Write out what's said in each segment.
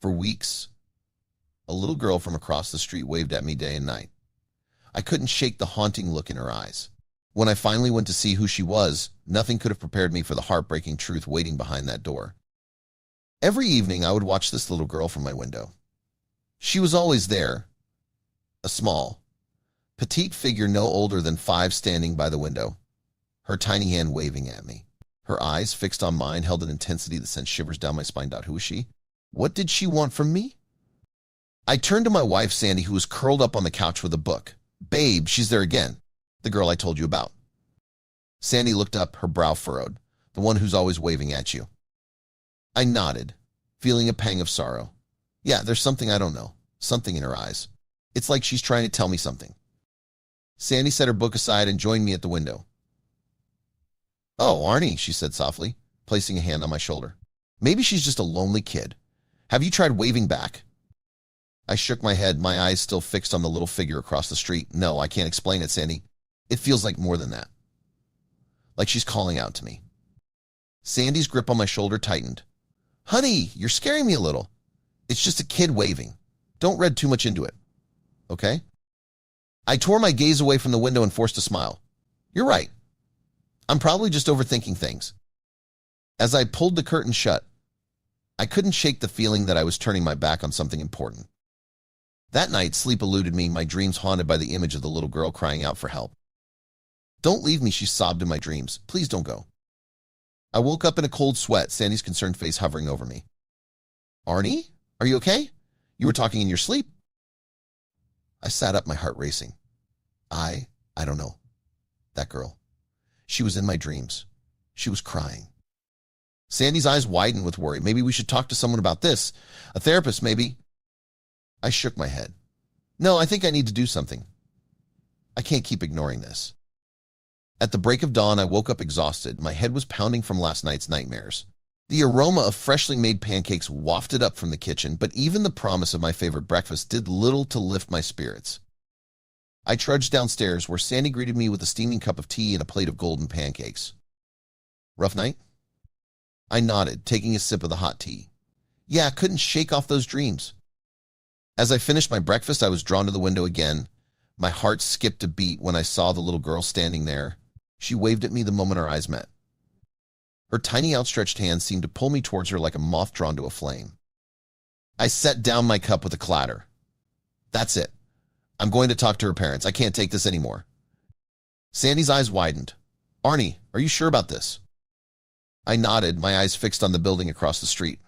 For weeks, a little girl from across the street waved at me day and night. I couldn't shake the haunting look in her eyes. When I finally went to see who she was, nothing could have prepared me for the heartbreaking truth waiting behind that door. Every evening, I would watch this little girl from my window. She was always there, a small, petite figure no older than 5 standing by the window, her tiny hand waving at me. Her eyes, fixed on mine, held an intensity that sent shivers down my spine. Who was she? What did she want from me? I turned to my wife, Sandy, who was curled up on the couch with a book. Babe, she's there again, the girl I told you about. Sandy looked up, her brow furrowed. The one who's always waving at you. I nodded, feeling a pang of sorrow. Yeah, there's something I don't know, something in her eyes. It's like she's trying to tell me something. Sandy set her book aside and joined me at the window. Oh, Arnie, she said softly, placing a hand on my shoulder. Maybe she's just a lonely kid. Have you tried waving back? I shook my head, my eyes still fixed on the little figure across the street. No, I can't explain it, Sandy. It feels like more than that. Like she's calling out to me. Sandy's grip on my shoulder tightened. Honey, you're scaring me a little. It's just a kid waving. Don't read too much into it. Okay? I tore my gaze away from the window and forced a smile. You're right. I'm probably just overthinking things. As I pulled the curtain shut, I couldn't shake the feeling that I was turning my back on something important. That night, sleep eluded me, my dreams haunted by the image of the little girl crying out for help. Don't leave me, she sobbed in my dreams. Please don't go. I woke up in a cold sweat, Sandy's concerned face hovering over me. Arnie, are you okay? You were talking in your sleep? I sat up, my heart racing. I don't know. That girl. She was in my dreams. She was crying. Sandy's eyes widened with worry. Maybe we should talk to someone about this. A therapist, maybe. I shook my head. No, I think I need to do something. I can't keep ignoring this. At the break of dawn, I woke up exhausted. My head was pounding from last night's nightmares. The aroma of freshly made pancakes wafted up from the kitchen, but even the promise of my favorite breakfast did little to lift my spirits. I trudged downstairs, where Sandy greeted me with a steaming cup of tea and a plate of golden pancakes. Rough night? I nodded, taking a sip of the hot tea. Yeah, I couldn't shake off those dreams. As I finished my breakfast, I was drawn to the window again. My heart skipped a beat when I saw the little girl standing there. She waved at me the moment our eyes met. Her tiny outstretched hand seemed to pull me towards her like a moth drawn to a flame. I set down my cup with a clatter. That's it. I'm going to talk to her parents. I can't take this anymore. Sandy's eyes widened. Arnie, are you sure about this? I nodded, my eyes fixed on the building across the street.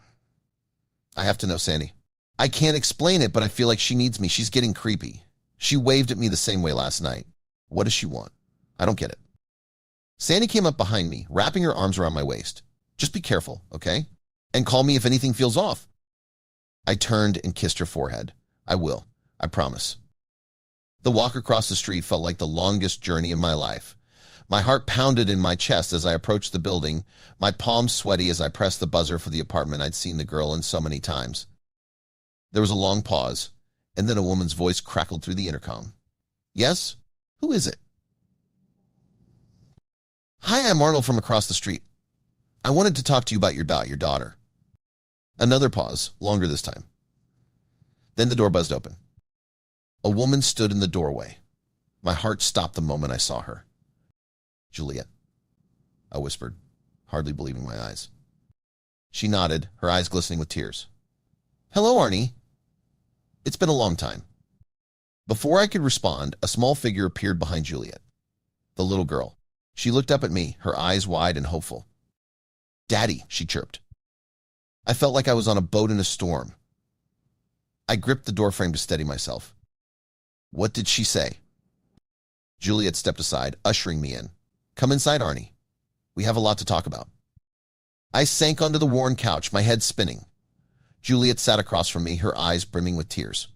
I have to know, Sandy. I can't explain it, but I feel like she needs me. She's getting creepy. She waved at me the same way last night. What does she want? I don't get it. Sandy came up behind me, wrapping her arms around my waist. Just be careful, okay? And call me if anything feels off. I turned and kissed her forehead. I will. I promise. The walk across the street felt like the longest journey of my life. My heart pounded in my chest as I approached the building, my palms sweaty as I pressed the buzzer for the apartment I'd seen the girl in so many times. There was a long pause, and then a woman's voice crackled through the intercom. Yes? Who is it? Hi, I'm Arnold from across the street. I wanted to talk to you about your daughter. Another pause, longer this time. Then the door buzzed open. A woman stood in the doorway. My heart stopped the moment I saw her. Juliet, I whispered, hardly believing my eyes. She nodded, her eyes glistening with tears. Hello, Arnie. It's been a long time. Before I could respond, a small figure appeared behind Juliet. The little girl. She looked up at me, her eyes wide and hopeful. Daddy, she chirped. I felt like I was on a boat in a storm. I gripped the doorframe to steady myself. What did she say? Juliet stepped aside, ushering me in. Come inside, Arnie. We have a lot to talk about. I sank onto the worn couch, my head spinning. Juliet sat across from me, her eyes brimming with tears.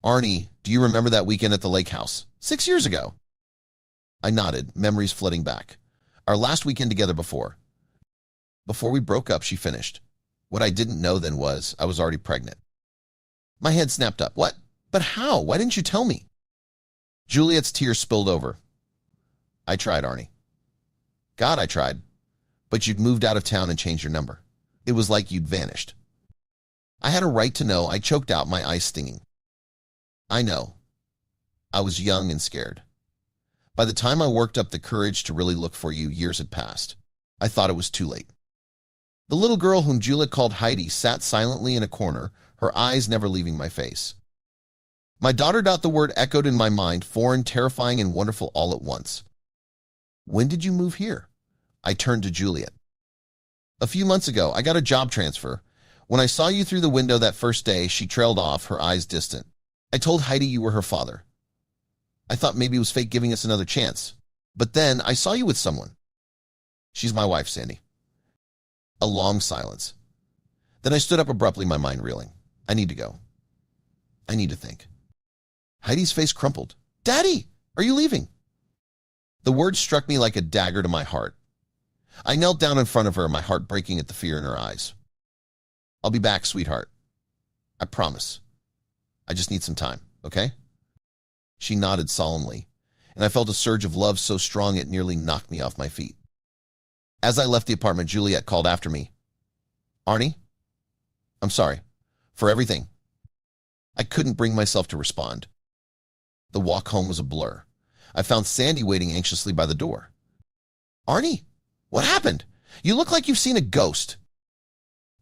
Arnie, do you remember that weekend at the lake house? 6 years ago. I nodded, memories flooding back. Our last weekend together before. Before we broke up, she finished. What I didn't know then was I was already pregnant. My head snapped up. What? But how? Why didn't you tell me? Juliet's tears spilled over. I tried, Arnie. God, I tried. But you'd moved out of town and changed your number. It was like you'd vanished. I had a right to know, I choked out, my eyes stinging. I know. I was young and scared. By the time I worked up the courage to really look for you, years had passed. I thought it was too late. The little girl whom Juliet called Heidi sat silently in a corner, her eyes never leaving my face. My daughter. The word echoed in my mind, foreign, terrifying, and wonderful all at once. When did you move here? I turned to Juliet. A few months ago, I got a job transfer. When I saw you through the window that first day, she trailed off, her eyes distant. I told Heidi you were her father. I thought maybe it was fate giving us another chance. But then I saw you with someone. She's my wife, Sandy. A long silence. Then I stood up abruptly, my mind reeling. I need to go. I need to think. Heidi's face crumpled. Daddy, are you leaving? The words struck me like a dagger to my heart. I knelt down in front of her, my heart breaking at the fear in her eyes. I'll be back, sweetheart. I promise. I just need some time, okay? She nodded solemnly, and I felt a surge of love so strong it nearly knocked me off my feet. As I left the apartment, Juliet called after me. Arnie? I'm sorry. For everything. I couldn't bring myself to respond. The walk home was a blur. I found Sandy waiting anxiously by the door. Arnie, what happened? You look like you've seen a ghost.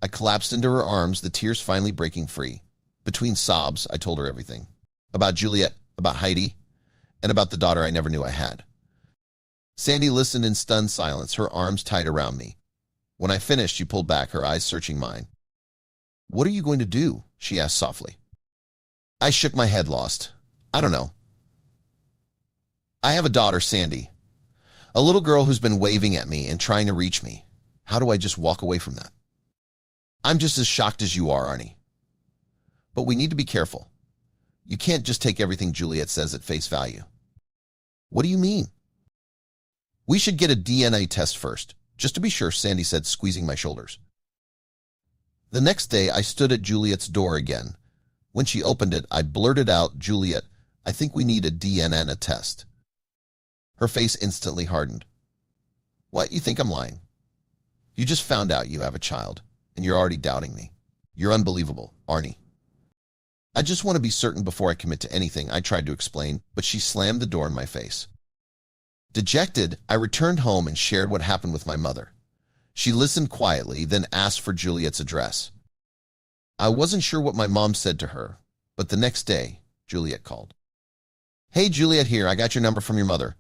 I collapsed into her arms, the tears finally breaking free. Between sobs, I told her everything. About Juliet, about Heidi, and about the daughter I never knew I had. Sandy listened in stunned silence, her arms tight around me. When I finished, she pulled back, her eyes searching mine. What are you going to do? She asked softly. I shook my head, lost. I don't know. I have a daughter, Sandy. A little girl who's been waving at me and trying to reach me. How do I just walk away from that? I'm just as shocked as you are, Arnie. But we need to be careful. You can't just take everything Juliet says at face value. What do you mean? We should get a DNA test first, just to be sure, Sandy said, squeezing my shoulders. The next day, I stood at Juliet's door again. When she opened it, I blurted out, Juliet, I think we need a DNA test. Her face instantly hardened. What, you think I'm lying? You just found out you have a child, and you're already doubting me. You're unbelievable, Arnie. I just want to be certain before I commit to anything, I tried to explain, but she slammed the door in my face. Dejected, I returned home and shared what happened with my mother. She listened quietly, then asked for Juliet's address. I wasn't sure what my mom said to her, but the next day, Juliet called. Hey, Juliet here, I got your number from your mother.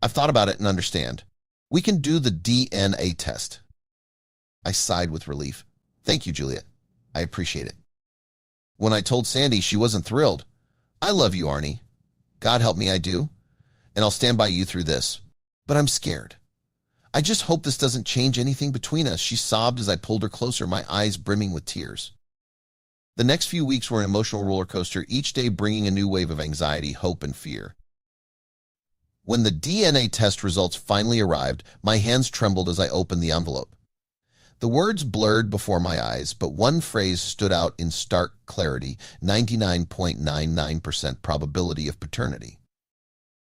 I've thought about it and understand. We can do the DNA test. I sighed with relief. Thank you, Juliet. I appreciate it. When I told Sandy, she wasn't thrilled. I love you, Arnie. God help me, I do. And I'll stand by you through this. But I'm scared. I just hope this doesn't change anything between us, she sobbed as I pulled her closer, my eyes brimming with tears. The next few weeks were an emotional roller coaster, each day bringing a new wave of anxiety, hope, and fear. When the DNA test results finally arrived, my hands trembled as I opened the envelope. The words blurred before my eyes, but one phrase stood out in stark clarity, 99.99% probability of paternity.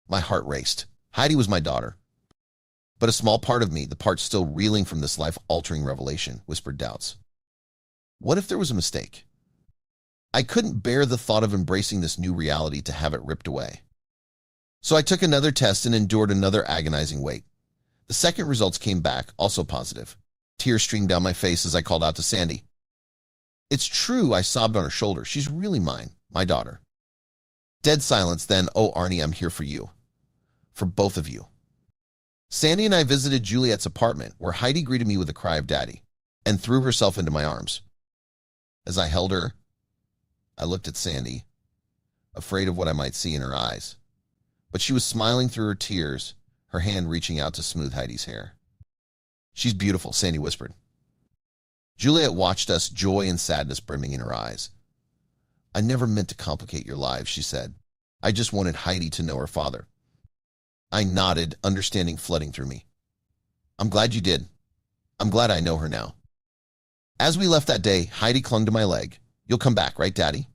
My heart raced. Heidi was my daughter. But a small part of me, the part still reeling from this life-altering revelation, whispered doubts. What if there was a mistake? I couldn't bear the thought of embracing this new reality to have it ripped away. So I took another test and endured another agonizing wait. The second results came back, also positive. Tears streamed down my face as I called out to Sandy. It's true, I sobbed on her shoulder. She's really mine, my daughter. Dead silence, then, oh, Arnie, I'm here for you. For both of you. Sandy and I visited Juliet's apartment, where Heidi greeted me with a cry of daddy and threw herself into my arms. As I held her, I looked at Sandy, afraid of what I might see in her eyes. But she was smiling through her tears, her hand reaching out to smooth Heidi's hair. She's beautiful, Sandy whispered. Juliet watched us, joy and sadness brimming in her eyes. I never meant to complicate your lives, she said. I just wanted Heidi to know her father. I nodded, understanding flooding through me. I'm glad you did. I'm glad I know her now. As we left that day, Heidi clung to my leg. You'll come back, right, Daddy?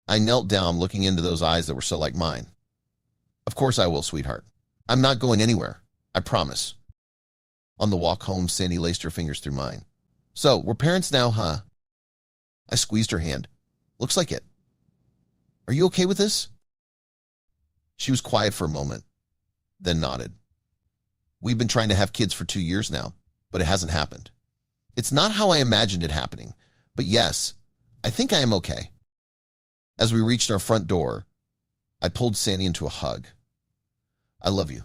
I knelt down, looking into those eyes that were so like mine. Of course I will, sweetheart. I'm not going anywhere. I promise. On the walk home, Sandy laced her fingers through mine. So, we're parents now, huh? I squeezed her hand. Looks like it. Are you okay with this? She was quiet for a moment, then nodded. We've been trying to have kids for 2 years now, but it hasn't happened. It's not how I imagined it happening, but yes, I think I am okay. As we reached our front door, I pulled Sandy into a hug. I love you.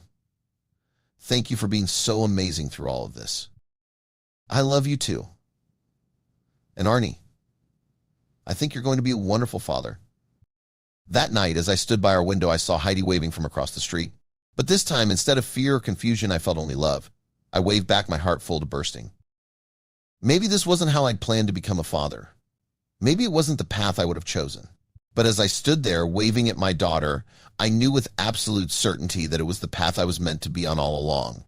Thank you for being so amazing through all of this. I love you too. And Arnie, I think you're going to be a wonderful father. That night, as I stood by our window, I saw Heidi waving from across the street. But this time, instead of fear or confusion, I felt only love. I waved back, my heart full to bursting. Maybe this wasn't how I'd planned to become a father. Maybe it wasn't the path I would have chosen. But as I stood there, waving at my daughter, I knew with absolute certainty that it was the path I was meant to be on all along.